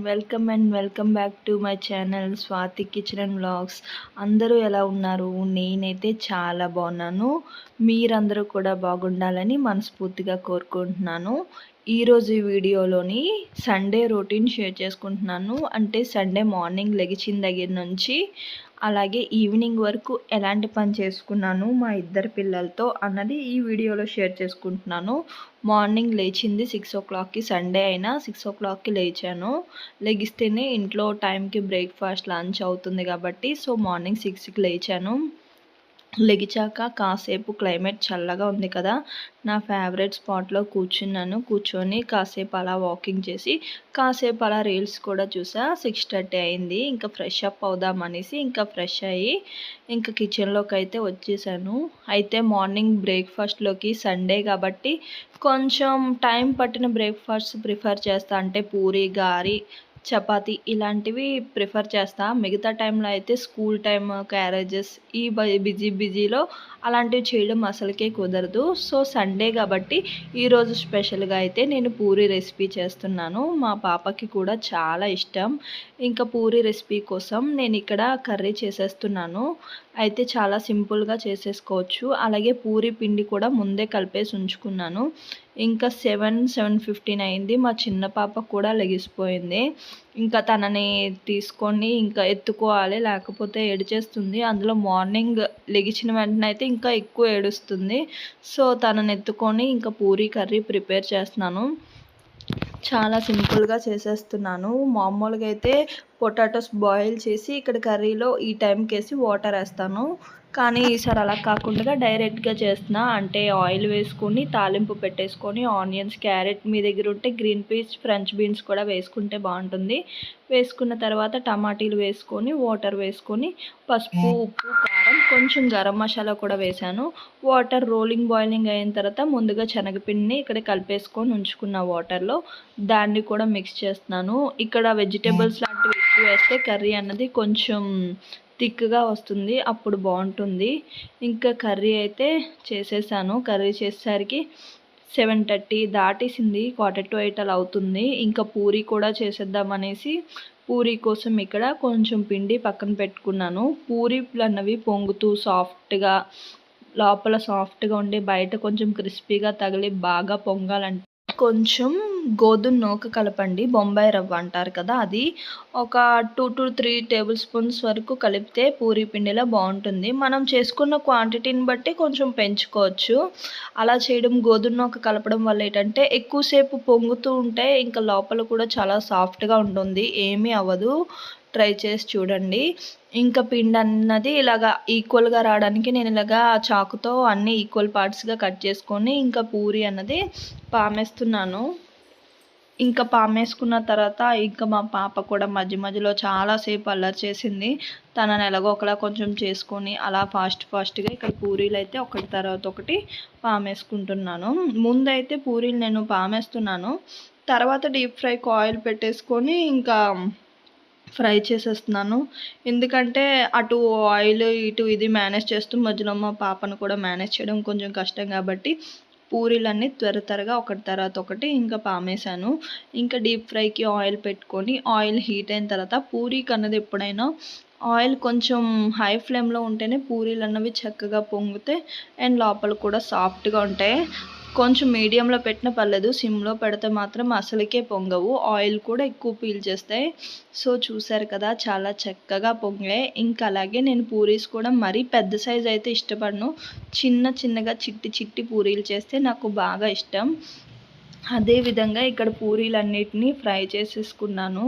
Welcome back to my channel Swathi kitchen and vlogs. అందరూ ఎలా ఉన్నారు? నేనైతే చాలా బాగున్నాను. మీరందరూ కూడా బాగుండాలని మనస్ఫూర్తిగా కోరుకుంటున్నాను. ఈరోజు ఈ వీడియోలోని సండే రొటీన్ షేర్ చేసుకుంటున్నాను. అంటే సండే మార్నింగ్ లెగిచిన దగ్గర నుంచి అలాగే ఈవినింగ్ వరకు ఎలాంటి పని చేసుకున్నాను మా ఇద్దరు పిల్లలతో అన్నది ఈ వీడియోలో షేర్ చేసుకుంటున్నాను. మార్నింగ్ లేచింది 6 o'clockకి, సండే అయినా 6 o'clockకి లేచాను. లెగిస్తేనే ఇంట్లో టైంకి బ్రేక్ఫాస్ట్ లంచ్ అవుతుంది కాబట్టి సో మార్నింగ్ 6కి లేచాను. లెగిచాక కాసేపు క్లైమేట్ చల్లగా ఉంది కదా, నా ఫేవరెట్ స్పాట్లో కూర్చొని కాసేపు అలా వాకింగ్ చేసి కాసేపు అలా రీల్స్ కూడా చూసా. 6:30 అయింది. ఇంకా ఫ్రెష్ అప్ అవుదామనేసి ఇంకా ఫ్రెష్ అయ్యి ఇంకా కిచెన్లోకి అయితే వచ్చేసాను. అయితే మార్నింగ్ బ్రేక్ఫాస్ట్లోకి సండే కాబట్టి కొంచెం టైం పట్టిన బ్రేక్ఫాస్ట్ ప్రిఫర్ చేస్తా. అంటే పూరి, గారి, చపాతీ ఇలాంటివి ప్రిఫర్ చేస్తా. మిగతా టైంలో అయితే స్కూల్ టైమ్, క్యారేజెస్ ఈ బిజీలో అలాంటివి చేయడం అసలుకే కుదరదు. సో సండే కాబట్టి ఈరోజు స్పెషల్గా అయితే నేను పూరి రెసిపీ చేస్తున్నాను. మా పాపకి కూడా చాలా ఇష్టం. ఇంకా పూరి రెసిపీ కోసం నేను ఇక్కడ కర్రీ చేసేస్తున్నాను. అయితే చాలా సింపుల్గా చేసేసుకోవచ్చు. అలాగే పూరి పిండి కూడా ముందే కలిపేసి ఉంచుకున్నాను. ఇంకా 7:15 అయింది. మా చిన్న పాప కూడా లెగిసిపోయింది. ఇంకా తనని తీసుకొని ఇంకా ఎత్తుకోవాలి, లేకపోతే ఏడిచేస్తుంది. అందులో మార్నింగ్ లెగిచిన వెంటనే అయితే ఇంకా ఎక్కువ ఏడుస్తుంది. సో తనని ఎత్తుకొని ఇంకా పూరీ కర్రీ ప్రిపేర్ చేస్తున్నాను. చాలా సింపుల్గా చేసేస్తున్నాను. మామూలుగా అయితే పొటాటోస్ బాయిల్ చేసి ఇక్కడ కర్రీలో ఈ టైంకి వేసి వాటర్ వేస్తాను. కానీ ఈసారి అలా కాకుండా డైరెక్ట్గా చేస్తున్నా. అంటే ఆయిల్ వేసుకొని తాలింపు పెట్టేసుకొని ఆనియన్స్, క్యారెట్, మీ దగ్గర ఉంటే గ్రీన్ పీస్, ఫ్రెంచ్ బీన్స్ కూడా వేసుకుంటే బాగుంటుంది. వేసుకున్న తర్వాత టమాటీలు వేసుకొని వాటర్ వేసుకొని పసుపు, ఉప్పు, కారం, కొంచెం గరం మసాలా కూడా వేసాను. వాటర్ బాయిలింగ్ అయిన తర్వాత ముందుగా శనగపిండిని ఇక్కడ కలిపేసుకొని ఉంచుకున్న వాటర్లో దాన్ని కూడా మిక్స్ చేస్తున్నాను. ఇక్కడ వెజిటేబుల్స్ లాంటివి ఎక్కువ వేస్తే కర్రీ అన్నది కొంచెం థిక్గా వస్తుంది, అప్పుడు బాగుంటుంది. ఇంకా కర్రీ అయితే చేసేసాను. కర్రీ చేసేసరికి 7:30 దాటేసింది. 7:45 అలా అవుతుంది. ఇంకా పూరీ కూడా చేసేద్దామనేసి పూరీ కోసం ఇక్కడ కొంచెం పిండి పక్కన పెట్టుకున్నాను. పూరీలు అన్నవి పొంగుతూ సాఫ్ట్గా, లోపల సాఫ్ట్గా ఉండి బయట కొంచెం క్రిస్పీగా తగిలి బాగా పొంగాలంటే కొంచెం గోధుమ నూక కలపండి. బొంబాయి రవ్వ అంటారు కదా, అది ఒక 2 to 3 టేబుల్ స్పూన్స్ వరకు కలిపితే పూరీ పిండిలో బాగుంటుంది. మనం చేసుకున్న క్వాంటిటీని బట్టి కొంచెం పెంచుకోవచ్చు. అలా చేయడం, గోధుమ నూక కలపడం వల్ల ఏంటంటే ఎక్కువసేపు పొంగుతూ ఉంటే ఇంకా లోపల కూడా చాలా సాఫ్ట్గా ఉంటుంది, ఏమీ అవ్వదు. ట్రై చేసి చూడండి. ఇంకా పిండి అన్నది ఇలాగా ఈక్వల్గా రావడానికి నేను ఇలాగా చాకుతో అన్నీ ఈక్వల్ పార్ట్స్గా కట్ చేసుకొని ఇంకా పూరీ అన్నది పామేస్తున్నాను. ఇంకా పామేసుకున్న తర్వాత ఇంకా మా పాప కూడా మధ్యలో చాలాసేపు అల్లరి చేసింది. తనని ఎలాగో ఒకలా కొంచెం చేసుకొని అలా ఫాస్ట్గా ఇక్కడ పూరీలు అయితే ఒకటి తర్వాత ఒకటి పామేసుకుంటున్నాను. ముందైతే పూరీలు నేను పామేస్తున్నాను. తర్వాత డీప్ ఫ్రైకి ఆయిల్ పెట్టేసుకొని ఇంకా ఫ్రై చేసేస్తున్నాను. ఎందుకంటే అటు ఆయిల్ ఇటు ఇది మేనేజ్ చేస్తూ మధ్యలో మా పాపను కూడా మేనేజ్ చేయడం కొంచెం కష్టం కాబట్టి పూరీలన్నీ త్వరగా ఒకటి తర్వాత ఒకటి ఇంకా పామేశాను. ఇంకా డీప్ ఫ్రైకి ఆయిల్ పెట్టుకొని ఆయిల్ హీట్ అయిన తర్వాత పూరీకి అన్నది ఎప్పుడైనా ఆయిల్ కొంచెం హై ఫ్లేమ్లో ఉంటేనే పూరీలు అన్నవి చక్కగా పొంగితే అండ్ లోపల కూడా సాఫ్ట్గా ఉంటాయి. కొంచెం మీడియంలో పెట్టిన పర్లేదు, సిమ్లో పెడితే మాత్రం అసలుకే పొంగవు, ఆయిల్ కూడా ఎక్కువ పీల్చేస్తాయి. సో చూసారు కదా, చాలా చక్కగా పొంగాయి. ఇంకా అలాగే నేను పూరీస్ కూడా మరీ పెద్ద సైజ్ అయితే ఇష్టపడను. చిన్నగా చిట్టి పూరీలు చేస్తే నాకు బాగా ఇష్టం. అదేవిధంగా ఇక్కడ పూరీలన్నిటినీ ఫ్రై చేసేసుకున్నాను.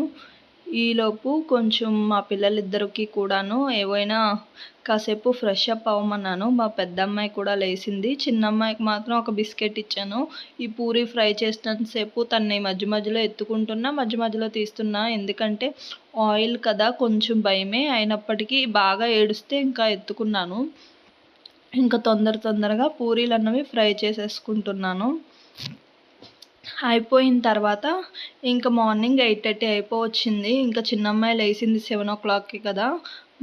ఈలోపు కొంచెం మా పిల్లలిద్దరికి కూడాను ఏవైనా కాసేపు ఫ్రెష్ అప్ అవ్వమన్నాను. మా పెద్దమ్మాయి కూడా లేచింది. చిన్నమ్మాయికి మాత్రం ఒక బిస్కెట్ ఇచ్చాను. ఈ పూరీ ఫ్రై చేసినంతసేపు తనని మధ్యలో ఎత్తుకుంటున్నా, మధ్యలో తీస్తున్నా. ఎందుకంటే ఆయిల్ కదా, కొంచెం భయమే అయినప్పటికీ బాగా ఏడుస్తే ఇంకా ఎత్తుకున్నాను. ఇంకా తొందరగా పూరీలు అన్నవి ఫ్రై చేసేసుకుంటున్నాను. అయిపోయిన తర్వాత ఇంకా మార్నింగ్ 8:30 అయిపోవచ్చింది. ఇంకా చిన్నమ్మాయి లేచింది 7 o'clockకి కదా.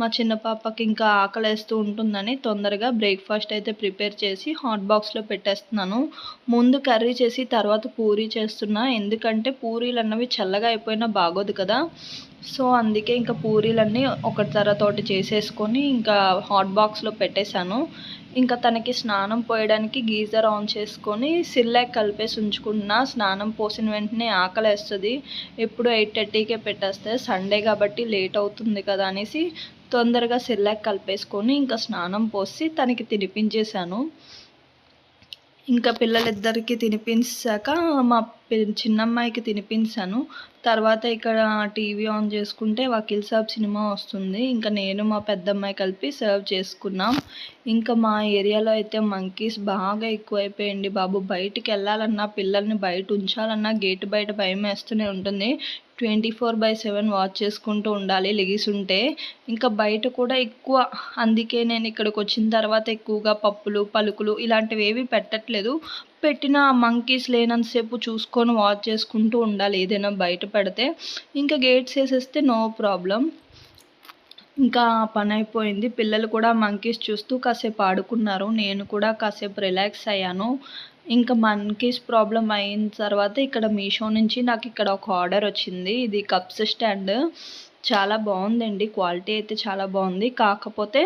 మా చిన్న పాపకి ఇంకా ఆకలేస్తూ ఉంటుందని తొందరగా బ్రేక్ఫాస్ట్ అయితే ప్రిపేర్ చేసి హాట్ బాక్స్లో పెట్టేస్తున్నాను. ముందు కర్రీ చేసి తర్వాత పూరీ చేస్తున్నా, ఎందుకంటే పూరీలు అన్నవి చల్లగా అయిపోయినా బాగోదు కదా. సో అందుకే ఇంకా పూరీలన్నీ ఒకటి తర్వాత ఒకటి చేసేసుకొని ఇంకా హాట్ బాక్స్లో పెట్టేశాను. ఇంకా తనకి స్నానం పోయడానికి గీజర్ ఆన్ చేసుకొని సిర్లాక్ కలిపేసి ఉంచుకున్నా. స్నానం పోసిన వెంటనే ఆకలేస్తుంది. ఎప్పుడు 8:30కే పెట్టేస్తే సండే కాబట్టి లేట్ అవుతుంది కదా అనేసి తొందరగా సిర్లాక్ కలిపేసుకొని ఇంకా స్నానం పోసి తనకి తినిపించేశాను. ఇంకా పిల్లలిద్దరికీ తినిపించాక మా చిన్నమ్మాయికి తినిపించాను. తర్వాత ఇక్కడ టీవీ ఆన్ చేసుకుంటే వకీల్ సాబ్ సినిమా వస్తుంది. ఇంకా నేను మా పెద్దమ్మాయి కలిపి సర్వ్ చేసుకున్నాం. ఇంకా మా ఏరియాలో అయితే మంకీస్ బాగా ఎక్కువైపోయాయండి బాబు. బయటికి వెళ్ళాలన్నా, పిల్లల్ని బయట ఉంచాలన్నా గేటు బయట భయం వేస్తూనే ఉంటుంది. 24/7 వాచ్ చేసుకుంటూ ఉండాలి లెగిసుంటే. ఇంకా బయట కూడా ఎక్కువ, అందుకే నేను ఇక్కడికి వచ్చిన తర్వాత ఎక్కువగా పప్పులు, పలుకులు ఇలాంటివి ఏవి పెట్టట్లేదు. పెట్టిన మంకీస్ లేనంతసేపు చూసుకొని వాచ్ చేసుకుంటూ ఉండాలి ఏదైనా బయట పెడితే. ఇంకా గేట్స్ వేసేస్తే నో ప్రాబ్లం. ఇంకా పని అయిపోయింది. పిల్లలు కూడా మంకీస్ చూస్తూ కాసేపు ఆడుకున్నారు. నేను కూడా కాసేపు రిలాక్స్ అయ్యాను. ఇంకా మంకీస్ ప్రాబ్లం అయిన తర్వాత ఇక్కడ మీషో నుంచి నాకు ఇక్కడ ఒక ఆర్డర్ వచ్చింది. ఇది కప్స్ స్టాండ్ చాలా బాగుందండి. క్వాలిటీ అయితే చాలా బాగుంది. కాకపోతే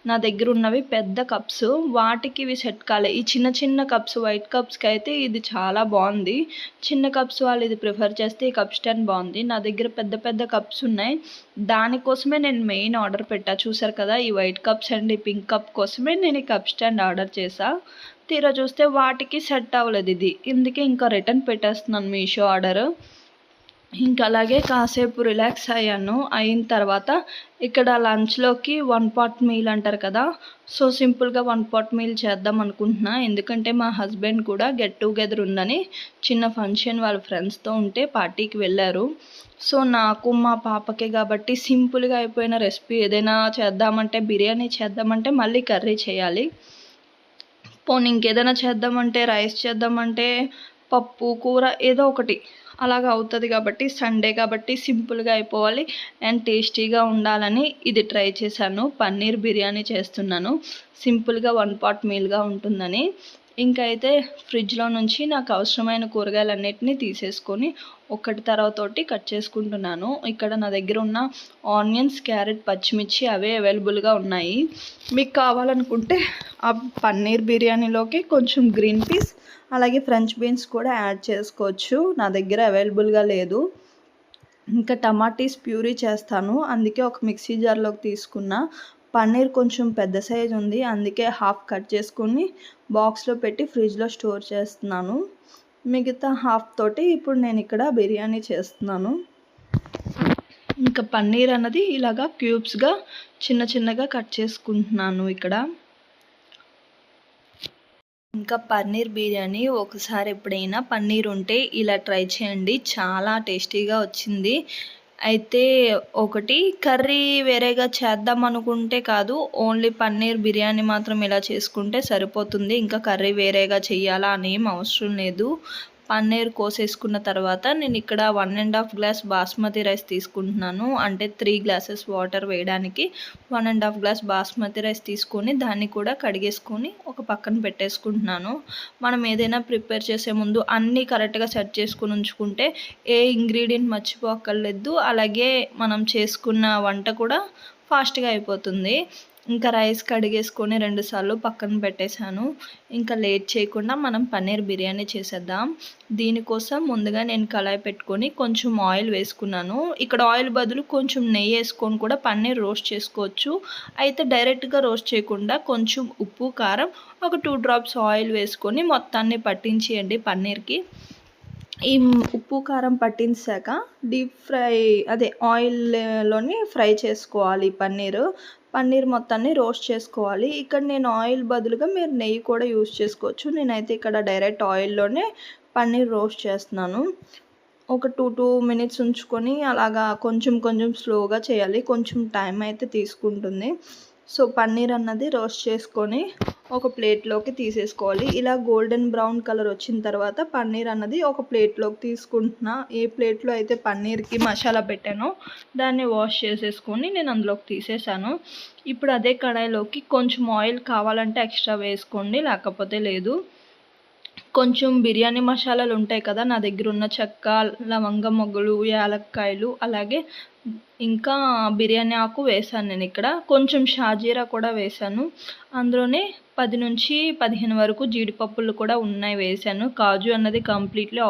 నా దగ్గర ఉన్నవి పెద్ద కప్స్, వాటికి ఇవి సెట్ కాలే. ఈ చిన్న చిన్న కప్స్, వైట్ కప్స్కి అయితే ఇది చాలా బాగుంది. చిన్న కప్స్ వాళ్ళు ఇది ప్రిఫర్ చేస్తే ఈ కప్ స్టాండ్ బాగుంది. నా దగ్గర పెద్ద పెద్ద కప్స్ ఉన్నాయి. దానికోసమే నేను మెయిన్ ఆర్డర్ పెట్టా. చూసారు కదా, ఈ వైట్ కప్స్ అండ్ ఈ పింక్ కప్ కోసమే నేను ఈ కప్ స్టాండ్ ఆర్డర్ చేశా. తీరా చూస్తే వాటికి సెట్ అవ్వలేదు ఇది. ఇందుకే ఇంకా రిటర్న్ పెట్టేస్తున్నాను మీషో ఆర్డర్. ఇంకా అలాగే కాసేపు రిలాక్స్ అయ్యాను. అయిన తర్వాత ఇక్కడ లంచ్లోకి 1 పాట్ మీల్ అంటారు కదా, సో సింపుల్గా 1 పాట్ మీల్ చేద్దాం అనుకుంటున్నా. ఎందుకంటే మా హస్బెండ్ కూడా గెట్ టుగెదర్ ఉందని చిన్న ఫంక్షన్ వాళ్ళ ఫ్రెండ్స్తో ఉంటే పార్టీకి వెళ్ళారు. సో నాకు మా పాపకే కాబట్టి సింపుల్గా అయిపోయిన రెసిపీ ఏదైనా చేద్దామంటే, బిర్యానీ చేద్దామంటే మళ్ళీ కర్రీ చేయాలి. పోనీ ఇంకేదైనా చేద్దామంటే, రైస్ చేద్దామంటే పప్పు, కూర ఏదో ఒకటి అలాగా అవుతుంది కాబట్టి, సండే కాబట్టి సింపుల్గా అయిపోవాలి అండ్ టేస్టీగా ఉండాలని ఇది ట్రై చేశాను. పన్నీర్ బిర్యానీ చేస్తున్నాను. సింపుల్గా 1 పాట్ మీల్గా ఉంటుందని. ఇంకా అయితే ఫ్రిడ్జ్లో నుంచి నాకు అవసరమైన కూరగాయలన్నిటినీ తీసేసుకొని ఒకటి తర్వాత ఒకటి కట్ చేసుకుంటున్నాను. ఇక్కడ నా దగ్గర ఉన్న ఆనియన్స్, క్యారెట్, పచ్చిమిర్చి అవే అవైలబుల్గా ఉన్నాయి. మీకు కావాలనుకుంటే ఆ పన్నీర్ బిర్యానీలోకి కొంచెం గ్రీన్ పీస్ అలాగే ఫ్రెంచ్ బీన్స్ కూడా యాడ్ చేసుకోవచ్చు. నా దగ్గర అవైలబుల్గా లేదు. ఇంకా టమాటీస్ ప్యూరీ చేస్తాను, అందుకే ఒక మిక్సీ జార్లోకి తీసుకున్న. పన్నీర్ కొంచెం పెద్ద సైజు ఉంది, అందుకే హాఫ్ కట్ చేసుకొని బాక్స్లో పెట్టి ఫ్రిడ్జ్లో స్టోర్ చేస్తున్నాను. మిగతా హాఫ్ తోటి ఇప్పుడు నేను ఇక్కడ బిర్యానీ చేస్తున్నాను. ఇంకా పన్నీర్ అన్నది ఇలాగా క్యూబ్స్గా చిన్న చిన్నగా కట్ చేసుకుంటున్నాను ఇక్కడ. ఇంకా పన్నీర్ బిర్యానీ ఒకసారి ఎప్పుడైనా పన్నీర్ ఉంటే ఇలా ట్రై చేయండి, చాలా టేస్టీగా వచ్చింది. అయితే ఒకటి కర్రీ వేరేగా చేద్దాం అనుకుంటే కాదు, ఓన్లీ పన్నీర్ బిర్యానీ మాత్రం ఇలా చేసుకుంటే సరిపోతుంది. ఇంకా కర్రీ వేరేగా చెయ్యాలా అని ఏం అవసరం లేదు. పన్నీర్ కోసేసుకున్న తర్వాత నేను ఇక్కడ 1.5 గ్లాస్ బాస్మతి రైస్ తీసుకుంటున్నాను. అంటే 3 గ్లాసెస్ వాటర్ వేయడానికి 1.5 గ్లాస్ బాస్మతి రైస్ తీసుకొని దాన్ని కూడా కడిగేసుకొని ఒక పక్కన పెట్టేసుకుంటున్నాను. మనం ఏదైనా ప్రిపేర్ చేసే ముందు అన్నీ కరెక్ట్గా సెట్ చేసుకుని ఉంచుకుంటే ఏ ఇంగ్రీడియంట్ మర్చిపోక్కర్లేదు. అలాగే మనం చేసుకున్న వంట కూడా ఫాస్ట్గా అయిపోతుంది. ఇంకా రైస్ కడిగేసుకొని 2 సార్లు పక్కన పెట్టేశాను. ఇంకా లేట్ చేయకుండా మనం పన్నీర్ బిర్యానీ చేసేద్దాం. దీనికోసం ముందుగా నేను కళాయి పెట్టుకొని కొంచెం ఆయిల్ వేసుకున్నాను. ఇక్కడ ఆయిల్ బదులు కొంచెం నెయ్యి వేసుకొని కూడా పన్నీర్ రోస్ట్ చేసుకోవచ్చు. అయితే డైరెక్ట్గా రోస్ట్ చేయకుండా కొంచెం ఉప్పు, కారం, ఒక 2 డ్రాప్స్ ఆయిల్ వేసుకొని మొత్తాన్ని పట్టించేయండి పన్నీర్కి. ఈ ఉప్పు, కారం పట్టించాక డీప్ ఫ్రై ఆయిల్లోని ఫ్రై చేసుకోవాలి పన్నీర్ మొత్తాన్ని రోస్ట్ చేసుకోవాలి. ఇక్కడ నేను ఆయిల్ బదులుగా మీరు నెయ్యి కూడా యూస్ చేసుకోవచ్చు. నేనైతే ఇక్కడ డైరెక్ట్ ఆయిల్లోనే పన్నీర్ రోస్ట్ చేస్తున్నాను. ఒక 2 మినిట్స్ ఉంచుకొని అలాగా కొంచెం స్లోగా చేయాలి, కొంచెం టైం అయితే తీసుకుంటుంది. సో పన్నీర్ అన్నది రోస్ట్ చేసుకొని ఒక ప్లేట్లోకి తీసేసుకోవాలి. ఇలా గోల్డెన్ బ్రౌన్ కలర్ వచ్చిన తర్వాత పన్నీర్ అన్నది ఒక ప్లేట్లోకి తీసుకుంటున్నా. ఏ ప్లేట్లో అయితే పన్నీర్కి మసాలా పెట్టానో దాన్ని వాష్ చేసేసుకొని నేను అందులోకి తీసేసాను. ఇప్పుడు అదే కడాయిలోకి కొంచెం ఆయిల్ కావాలంటే ఎక్స్ట్రా వేసుకోండి, లేకపోతే లేదు. కొంచెం బిర్యానీ మసాలాలు ఉంటాయి కదా, నా దగ్గర ఉన్న చెక్క, లవంగ మొగ్గలు, యాలక్కాయలు, అలాగే ఇంకా బిర్యానీ ఆకు వేసాను నేను ఇక్కడ. కొంచెం షాజీరా కూడా వేసాను. అందులోనే 10 నుంచి 15 వరకు జీడిపప్పులు కూడా ఉన్నాయి వేసాను. కాజు అన్నది కంప్లీట్లీ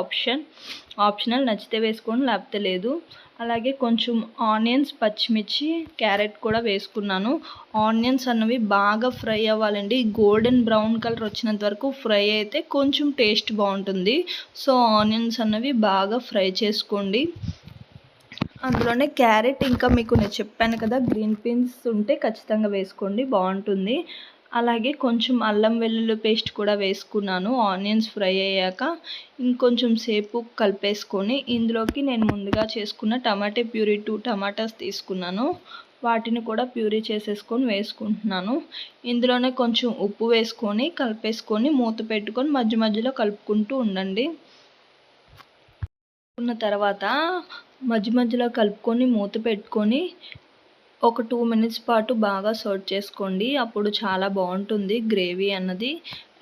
ఆప్షనల్, నచ్చితే వేసుకోండి, లేకపోతే లేదు. అలాగే కొంచెం ఆనియన్స్, పచ్చిమిర్చి, క్యారెట్ కూడా వేసుకున్నాను. ఆనియన్స్ అన్నవి బాగా ఫ్రై అవ్వాలండి. గోల్డెన్ బ్రౌన్ కలర్ వచ్చినంత వరకు ఫ్రై అయితే కొంచెం టేస్ట్ బాగుంటుంది. సో ఆనియన్స్ అన్నవి బాగా ఫ్రై చేసుకోండి. అందులోనే క్యారెట్, ఇంకా మీకు నేను చెప్పాను కదా గ్రీన్ పీన్స్ ఉంటే ఖచ్చితంగా వేసుకోండి, బాగుంటుంది. అలాగే కొంచెం అల్లం వెల్లుల్లి పేస్ట్ కూడా వేసుకున్నాను. ఆనియన్స్ ఫ్రై అయ్యాక ఇంకొంచెం సేపు కలిపేసుకొని ఇందులోకి నేను ముందుగా చేసుకున్న టమాటా ప్యూరీ 2 టమాటాస్ తీసుకున్నాను. వాటిని కూడా ప్యూరీ చేసేసుకొని వేసుకుంటున్నాను. ఇందులోనే కొంచెం ఉప్పు వేసుకొని కలిపేసుకొని మూత పెట్టుకొని మధ్య మధ్యలో కలుపుకుంటూ ఉండండి. ఉన్న తర్వాత మధ్య మధ్యలో కలుపుకొని మూత పెట్టుకొని ఒక 2 మినిట్స్ పాటు బాగా సర్వ్ చేసుకోండి. అప్పుడు చాలా బాగుంటుంది గ్రేవీ అన్నది,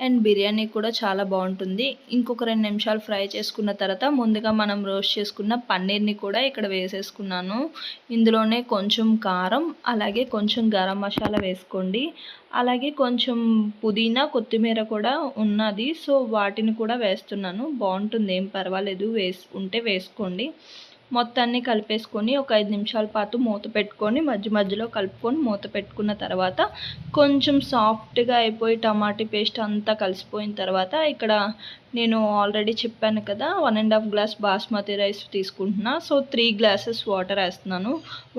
అండ్ బిర్యానీ కూడా చాలా బాగుంటుంది. ఇంకొక 2 నిమిషాలు ఫ్రై చేసుకున్న తర్వాత ముందుగా మనం రోస్ట్ చేసుకున్న పన్నీర్ని కూడా ఇక్కడ వేసేసుకున్నాను. ఇందులోనే కొంచెం కారం, అలాగే కొంచెం గరం మసాలా వేసుకోండి. అలాగే కొంచెం పుదీనా, కొత్తిమీర కూడా ఉన్నది, సో వాటిని కూడా వేస్తున్నాను. బాగుంటుంది, ఏం పర్వాలేదు, ఉంటే వేసుకోండి. మొత్తాన్ని కలిపేసుకొని ఒక 5 నిమిషాల పాటు మూత పెట్టుకొని మధ్య మధ్యలో కలుపుకొని మూత పెట్టుకున్న తర్వాత కొంచెం సాఫ్ట్గా అయిపోయి టమాటా పేస్ట్ అంతా కలిసిపోయిన తర్వాత ఇక్కడ నేను ఆల్రెడీ చెప్పాను కదా 1.5 గ్లాస్ బాస్మతి రైస్ తీసుకుంటున్నా. సో 3 గ్లాసెస్ వాటర్ వేస్తున్నాను.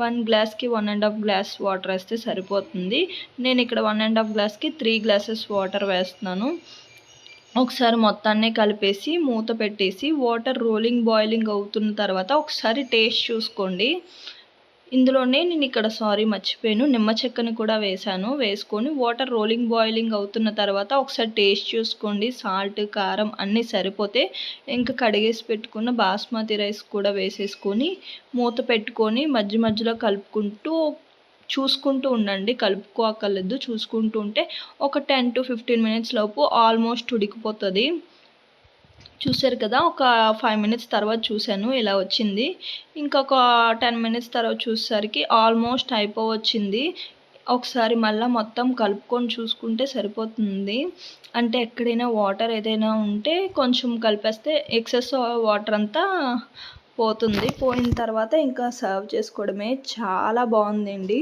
1 గ్లాస్కి 1.5 గ్లాస్ వాటర్ వేస్తే సరిపోతుంది. నేను ఇక్కడ 1.5 గ్లాస్కి 3 గ్లాసెస్ వాటర్ వేస్తున్నాను. ఒకసారి మొత్తాన్ని కలిపేసి మూత పెట్టేసి వాటర్ బాయిలింగ్ అవుతున్న తర్వాత ఒకసారి టేస్ట్ చూసుకోండి. ఇందులోనే నేను ఇక్కడ మర్చిపోయాను, నిమ్మ చెక్కని కూడా వేసుకొని వాటర్ బాయిలింగ్ అవుతున్న తర్వాత ఒకసారి టేస్ట్ చూసుకోండి. సాల్ట్, కారం అన్నీ సరిపోతే ఇంకా కడిగేసి పెట్టుకున్న బాస్మతి రైస్ కూడా వేసేసుకొని మూత పెట్టుకొని మధ్య మధ్యలో కలుపుకుంటూ చూసుకుంటూ ఉండండి, కలుపుకోక్కర్లేదు. చూసుకుంటూ ఉంటే ఒక 10 to 15 మినిట్స్ లోపు ఆల్మోస్ట్ ఉడికిపోతుంది. చూసారు కదా, ఒక 5 మినిట్స్ తర్వాత చూశాను, ఇలా వచ్చింది. ఇంకొక 10 మినిట్స్ తర్వాత చూసేసరికి ఆల్మోస్ట్ అయిపోవచ్చింది. ఒకసారి మళ్ళీ మొత్తం కలుపుకొని చూసుకుంటే సరిపోతుంది. అంటే ఎక్కడైనా వాటర్ ఏదైనా ఉంటే కొంచెం కలిపేస్తే ఎక్సెస్ వాటర్ అంతా పోతుంది. పోయిన తర్వాత ఇంకా సర్వ్ చేసుకోవడమే. చాలా బాగుందండి.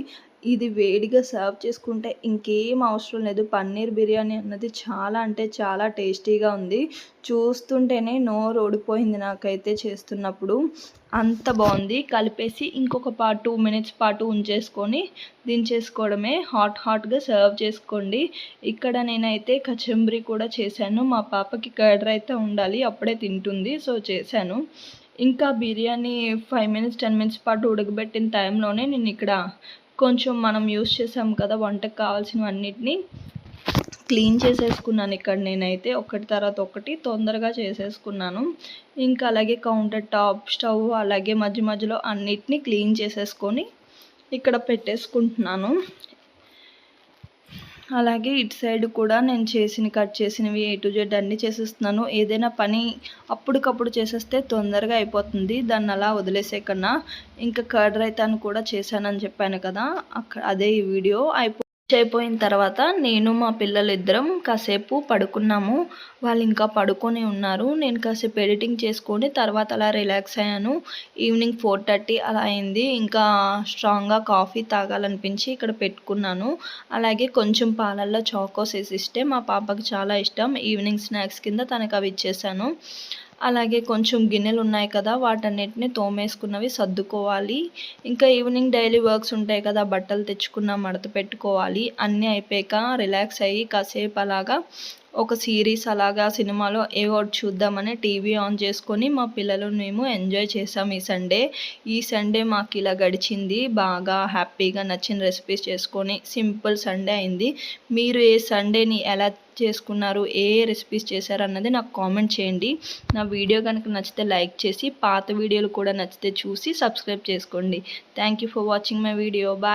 ఇది వేడిగా సర్వ్ చేసుకుంటే ఇంకేం అవసరం లేదు. పన్నీర్ బిర్యానీ అన్నది చాలా అంటే చాలా టేస్టీగా ఉంది. చూస్తుంటేనే నోరు ఓడిపోయింది నాకైతే చేస్తున్నప్పుడు, అంత బాగుంది. కలిపేసి ఇంకొక 2 మినిట్స్ పాటు ఉంచేసుకొని దించేసుకోవడమే. హాట్గా సర్వ్ చేసుకోండి. ఇక్కడ నేనైతే కచంబరి కూడా చేశాను. మా పాపకి కర్డ్ రైతా ఉండాలి, అప్పుడే తింటుంది, సో చేశాను. ఇంకా బిర్యానీ 5 మినిట్స్ 10 మినిట్స్ పాటు ఉడకబెట్టిన టైంలోనే నేను ఇక్కడ కొంచెం మనం యూస్ చేసాం కదా వంటకు కావాల్సినవన్నిటిని క్లీన్ చేసేసుకున్నాను. ఇక్కడ నేనైతే ఒకటి తర్వాత ఒకటి తొందరగా చేసేసుకున్నాను. ఇంకా అలాగే కౌంటర్ టాప్, స్టవ్, అలాగే మధ్య మధ్యలో అన్నిటినీ క్లీన్ చేసేసుకొని ఇక్కడ పెట్టేసుకుంటున్నాను. అలాగే ఇటు సైడ్ కూడా నేను కట్ చేసినవి A to Z అన్నీ చేసేస్తున్నాను. ఏదైనా పని అప్పటికప్పుడు చేసేస్తే తొందరగా అయిపోతుంది, దాన్ని అలా వదిలేసే కన్నా. ఇంకా కర్డ్ రైతాను కూడా చేశానని చెప్పాను కదా, అదే ఈ వీడియో అయిపోయిన తర్వాత నేను మా పిల్లలిద్దరం కాసేపు పడుకున్నాము. వాళ్ళు ఇంకా పడుకొని ఉన్నారు. నేను కాసేపు ఎడిటింగ్ చేసుకొని తర్వాత అలా రిలాక్స్ అయ్యాను. ఈవినింగ్ 4:30 అలా అయింది. ఇంకా స్ట్రాంగ్గా కాఫీ తాగాలనిపించి ఇక్కడ పెట్టుకున్నాను. అలాగే కొంచెం పాలల్లో చాకోస్ వేసిస్తే మా పాపకి చాలా ఇష్టం. ఈవినింగ్ స్నాక్స్ కింద తనకు అవి ఇచ్చేసాను. అలాగే కొంచెం గిన్నెలు ఉన్నాయి కదా, వాటన్నిటిని తోమేసుకున్నవి సర్దుకోవాలి. ఇంకా ఈవినింగ్ డైలీ వర్క్స్ ఉంటాయి కదా, బట్టలు తెచ్చుకున్న మడత పెట్టుకోవాలి. అన్నీ అయిపోయాక రిలాక్స్ అయ్యి కాసేపు అలాగా ఒక సీరీస్ అలాగా సినిమాలో ఏవో ఒకటి చూద్దామని టీవీ ఆన్ చేసుకొని మా పిల్లలు మేము ఎంజాయ్ చేసాం ఈ సండే మాకు ఇలా గడిచింది. బాగా హ్యాపీగా నచ్చిన రెసిపీస్ చేసుకొని సింపుల్ సండే అయింది. మీరు ఏ సండేని ఎలా చేసుకున్నారు, ఏ రెసిపీస్ చేశారన్నది నాకు కామెంట్ చేయండి. నా వీడియో కనుక నచ్చితే లైక్ చేసి పాత వీడియోలు కూడా నచ్చితే చూసి సబ్స్క్రైబ్ చేసుకోండి. Thank you for watching my video. Bye.